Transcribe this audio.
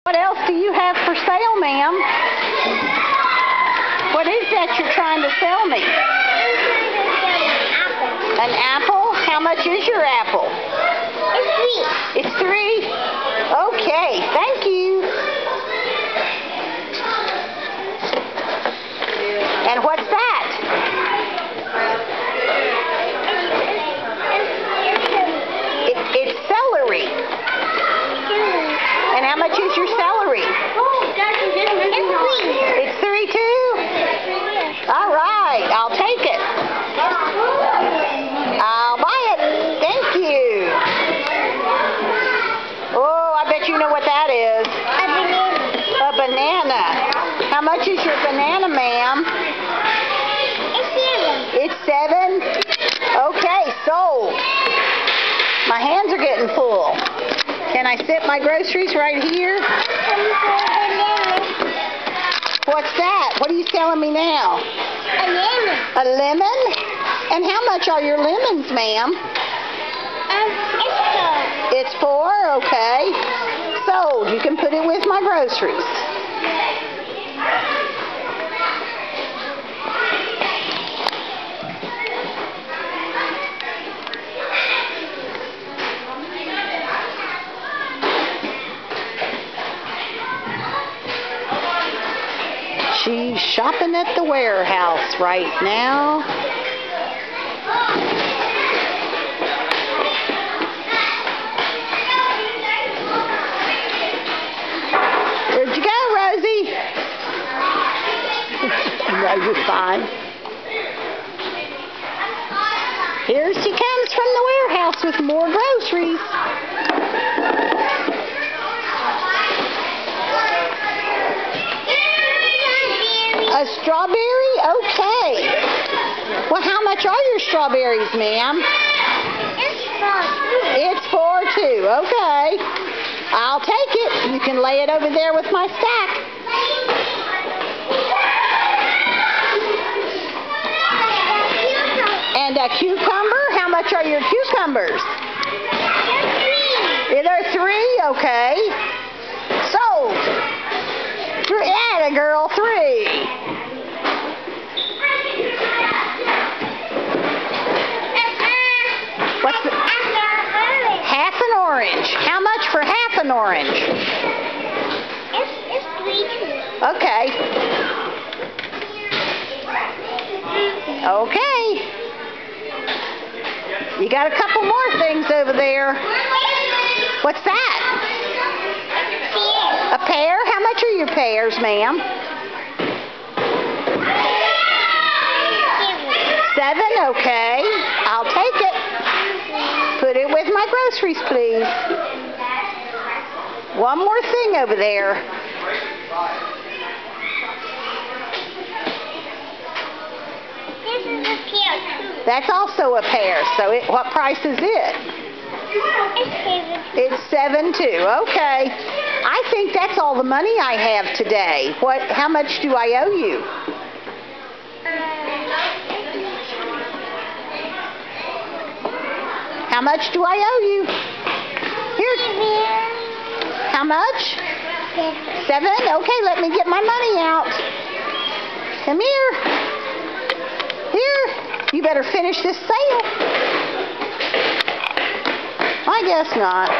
What else do you have for sale, ma'am? What is that you're trying to sell me? An apple? How much is your apple? It's 3. It's 3? Okay, thank you. And what's that? It's celery. And how much is your celery? It's 3 too? All right, I'll take it. I'll buy it. Thank you. Oh, I bet you know what that is. A banana. How much is your banana, ma'am? It's 7. It's 7? Okay, sold. My hands are getting full. Can I sit my groceries right here? What's that? What are you selling me now? A lemon. A lemon? And how much are your lemons, ma'am? It's 4. It's 4? Okay. Sold. You can put it with my groceries. She's shopping at the warehouse right now. Where'd you go, Rosie? No, you're fine. Here she comes from the warehouse with more groceries. A strawberry? Okay. Well, how much are your strawberries, ma'am? It's 4. It's 4 too. Okay. I'll take it. You can lay it over there with my stack. And a cucumber? How much are your cucumbers? They're 3? Okay. Sold. 3. Atta girl, 3. What's the... Half an orange. How much for half an orange? It's 3 too. Okay. Okay. You got a couple more things over there. What's that? A pear? How much are your pears, ma'am? 7? Okay. I'll take it. Put it with my groceries, please. One more thing over there. This is a pear too. That's also a pear. So what price is it? It's 7. It's 7 too. Okay. I think that's all the money I have today. How much do I owe you? How much do I owe you? Here. How much? 7? Okay, let me get my money out. Come here. Here. You better finish this sale. I guess not.